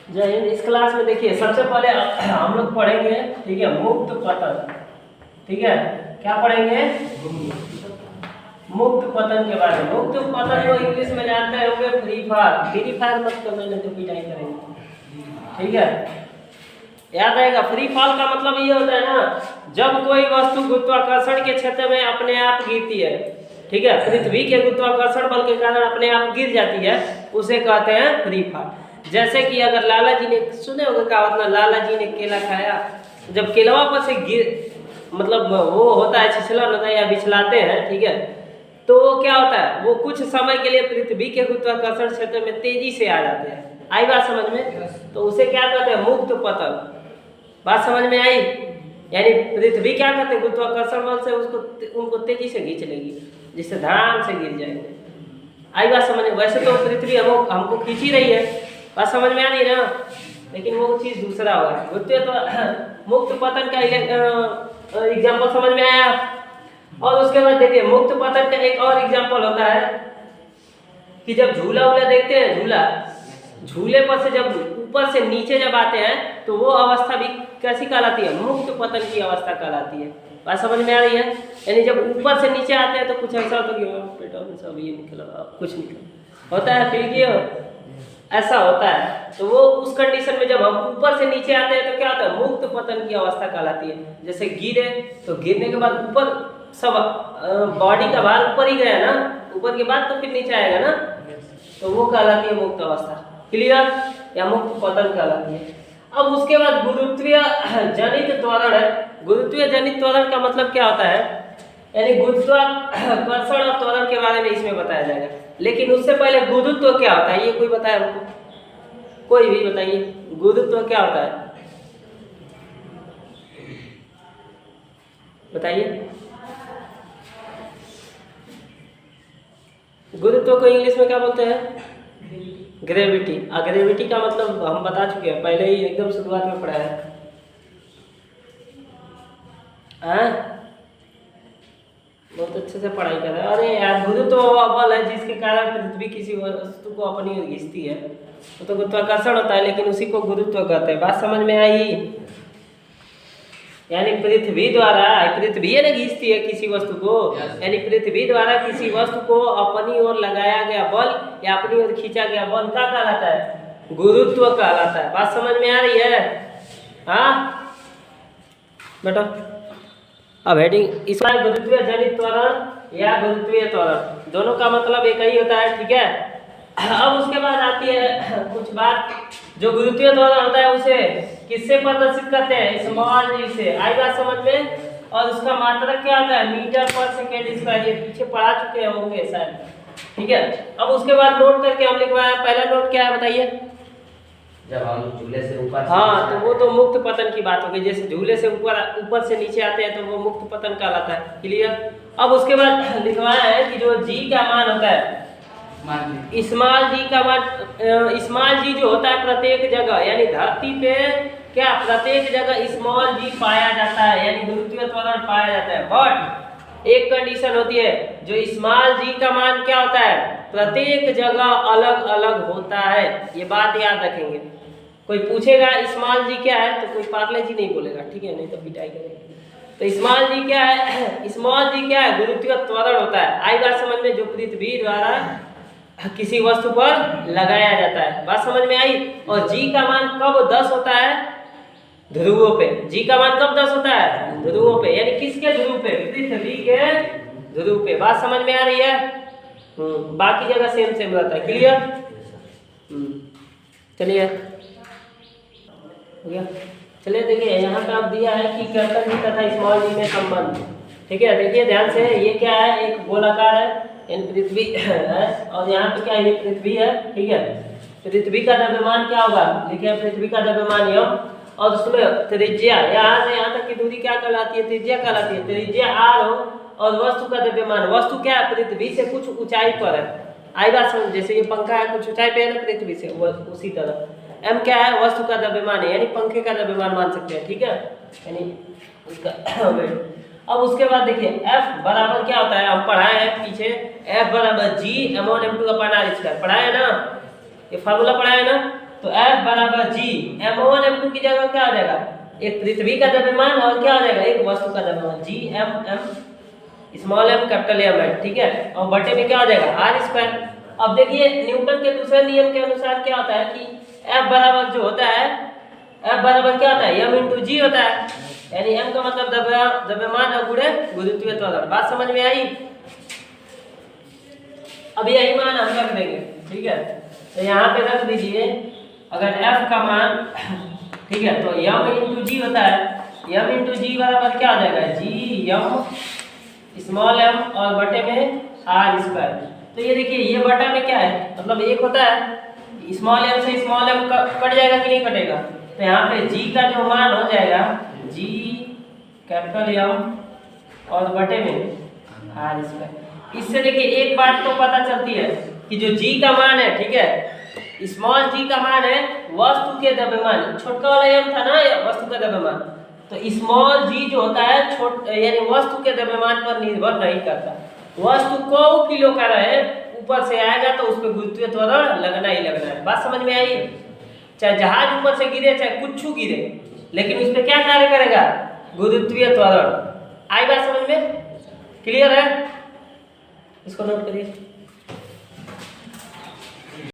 जय हिंद। इस क्लास में देखिए सबसे पहले हम लोग पढ़ेंगे, ठीक है, मुक्त पतन। ठीक है, क्या पढ़ेंगे? मुक्त पतन के बारे में। मुक्त पतन को इंग्लिश में जानते होंगे फ्री फायर। फ्री फायर मत करना, नहीं तो पिटाई करेंगे। ठीक है, याद आएगा। फ्री फॉल का मतलब ये होता है ना, जब कोई वस्तु गुरुत्वाकर्षण के क्षेत्र में अपने आप गिरती है, ठीक है, पृथ्वी के गुरुत्वाकर्षण बल के कारण अपने आप गिर जाती है, उसे कहते हैं फ्री फॉल। जैसे कि अगर लाला जी ने, सुने होगा कहावत ना, लाला जी ने केला खाया, जब केलवा पर से गिर, मतलब वो होता है छिछलन होता है या बिछलाते हैं, ठीक है, तो क्या होता है, वो कुछ समय के लिए पृथ्वी के गुरुत्वाकर्षण क्षेत्र में तेजी से आ जाते हैं। आई बात समझ में? तो उसे क्या कहते हैं? मुक्त पतन। बात समझ में आई? यानी पृथ्वी क्या करते हैं, गुरुत्वाकर्षण बल से उसको उनको तेजी से खींच लेगी, जिससे धड़ाम से गिर जाएंगे। आई बात समझ में? वैसे तो पृथ्वी हमको खींच ही रही है, बात समझ में आ रही है ना, लेकिन वो चीज दूसरा हुआ है। गुरुत्व तो मुक्त पतन का एग्जाम्पल समझ में आया। और उसके बाद देखिए, मुक्त पतन का एक और एग्जाम्पल होता है कि जब झूला उला देखते हैं, झूले पर से जब ऊपर से नीचे जब आते हैं, तो वो अवस्था भी कैसी कहलाती है? मुक्त पतन की अवस्था कहलाती है। बात समझ में आ रही है? यानी जब ऊपर से नीचे आते हैं तो कुछ ऐसा होता है कि पेटा में सब ये निकला, कुछ निकला होता है, फिर ये ऐसा होता है। तो वो उस कंडीशन में जब हम ऊपर से नीचे आते हैं तो क्या होता है? मुक्त पतन की अवस्था कहलाती है। जैसे गिरे तो गिरने के बाद ऊपर सब बॉडी का भार ऊपर ही गया ना, ऊपर के बाद तो फिर नीचे आएगा ना, तो वो कहलाती है मुक्त अवस्था। क्लियर? या मुक्त पतन कहलाती है। अब उसके बाद गुरुत्वीय जनित त्वरण है। गुरुत्वीय जनित त्वरण का मतलब क्या होता है? यानी गुरुत्वाकर्षण और त्वरण के बारे में इसमें बताया जाएगा। लेकिन उससे पहले गुरुत्व क्या होता है ये कोई बताए हमको? कोई भी बताइए, गुरुत्व क्या होता है? बताइए। गुरुत्व को इंग्लिश में क्या बोलते हैं? ग्रेविटी। ग्रेविटी का मतलब हम बता चुके हैं, पहले ही एकदम शुरुआत में पढ़ा है। बहुत अच्छे से पढ़ाई कर रहे हैं। अरे यार, गुरुत्व वो बल है जिसके कारण पृथ्वी किसी वस्तु को अपनी ओर खींचती है, वो तो गुरुत्वाकर्षण होता है, लेकिन उसी को गुरुत्व कहते हैं। बात समझ में आई? यानी पृथ्वी द्वारा, पृथ्वी है ना खींचती है किसी वस्तु को, यानी पृथ्वी द्वारा किसी वस्तु को अपनी ओर लगाया गया बल या अपनी ओर खींचा गया बल क्या कहलाता है? गुरुत्व कहलाता है। बात समझ में आ रही है? हाँ बेटा, अब हेडिंग इस बार गुरुत्वीय जनित त्वरण या गुरुत्वीय त्वरण, दोनों का मतलब एक ही होता है। ठीक है, अब उसके बाद आती है कुछ बात, जो गुरुत्वीय त्वरण होता है उसे किससे प्रदर्शित करते हैं? स्मॉल जी से। आई बात समझ में? और उसका मात्रक क्या होता है? मीटर पर सेकेंड स्क्वायर। ये पीछे पढ़ा चुके होंगे शायद। ठीक है, अब उसके बाद नोट करके हम लिखवाए। पहला नोट क्या है बताइए? जब हम झूले से ऊपर, हाँ, तो वो तो मुक्त पतन की बात हो गई। जैसे झूले से ऊपर से नीचे आते हैं तो वो मुक्त पतन कहलाता है। क्लियर? अब उसके बाद लिखवाया है कि जो जी का मान होता है, स्मॉल जी का मान, स्मॉल जी जो होता है प्रत्येक जगह, यानी धरती पे क्या प्रत्येक जगह स्मॉल जी पाया जाता है, यानी गुरुत्वीय त्वरण पाया जाता है। बट एक कंडीशन होती है, जो स्मॉल जी का मान क्या होता है? प्रत्येक जगह अलग अलग होता है। ये बात याद रखेंगे। कोई पूछेगा स्मॉल जी क्या है तो कोई पार्ले जी नहीं बोलेगा, ठीक है, नहीं तो पिटाई करेंगे। तो स्मॉल जी क्या है? स्मॉल जी क्या है? गुरुत्वीय त्वरण होता है। आई बात समझ में? जो पृथ्वी द्वारा किसी वस्तु पर लगाया जाता है। बात समझ में आई? और जी का मान कब 10 होता है? ध्रुवों पे। जी का मान कब 10 होता है? ध्रुवों पे। यानी किसके ध्रुव पे? पृथ्वी के ध्रुव पे। बात समझ में आ रही है? बाकी जगह सेम सेम रहता है। क्लियर? चलिए, हो गया। चलिए देखिए, यहाँ पे आप दिया है कि कर्तन जी तथा स्मॉल जी में संबंध। ठीक है, देखिए ध्यान से, ये क्या है? एक गोलाकार है, पृथ्वी है, और यहाँ पे क्या है? ये पृथ्वी है। ठीक है, पृथ्वी का द्रव्यमान क्या होगा? लिखे पृथ्वी का द्रव्यमान यम, और उसमें त्रिज्या यहाँ से यहाँ तक की दूरी क्या कहलाती है? त्रिज्या कहलाती है। त्रिज्या आर हो, और वस्तु का द्रव्यमान, वस्तु क्या है? पृथ्वी से कुछ ऊंचाई पर है। आई बात समझ? जैसे ये पंखा है, कुछ ऊंचाई पे है ना पृथ्वी से, उसी तरह एम क्या है? वस्तु का द्रव्यमान है, यानी पंखे का द्रव्यमान मान सकते हैं। ठीक है, यानी उसका वेट। अब उसके बाद देखिए, F बराबर क्या होता है? हम पढ़ाए हैं पीछे, F बराबर G M1 M2 upon R square. पढ़ाए ना, ये फार्मूला पढ़ाए ना। तो F बराबर G m1 m2 की जगह क्या आ जाएगा, एक पृथ्वी का द्रव्यमान और क्या आ जाएगा, एक वस्तु का द्रव्यमान G m small m capital M है, ठीक है, और बटे में क्या आ जाएगा r स्क्वायर। अब देखिए न्यूटन के दूसरे नियम के अनुसार क्या होता है कि F बराबर जो होता है, F बराबर क्या होता है, m इंटू जी होता है, यानी m का मतलब द्रव्यमान और गुणे गुरुत्वीय त्वरण। बात समझ में आई? अब यही मान हम रख देंगे, ठीक है, तो यहाँ पे रख दीजिए अगर f का मान, ठीक है, तो m इंटू जी होता है, m इंटू जी बराबर क्या आ जाएगा, g m स्मॉल m और बटे में r स्क्वायर। तो ये देखिए ये बटा में क्या है, मतलब एक होता है, स्मॉल m से स्मॉल m कट जाएगा कि नहीं कटेगा, तो यहाँ पे g का जो मान हो जाएगा g कैपिटल M और बटे में r स्क्वायर। इससे देखिए एक बात तो पता चलती है कि जो g का मान है, ठीक है, स्मॉल g का मान है वस्तु के द्रव्यमान, छोटा वाला m था ना वस्तु का द्रव्यमान, तो स्मॉल g जो होता है यानी वस्तु के द्रव्यमान पर निर्भर नहीं करता। वस्तु को किलो का रहे ऊपर से आएगा तो उस पर गुरुत्वीय त्वरण लगना ही लगना है। बात समझ में आई? चाहे जहाज ऊपर से गिरे चाहे कुछ गिरे, लेकिन उस पर क्या कार्य करेगा, गुरुत्वीय त्वरण। आई बात समझ में? क्लियर है? इसको नोट करिए।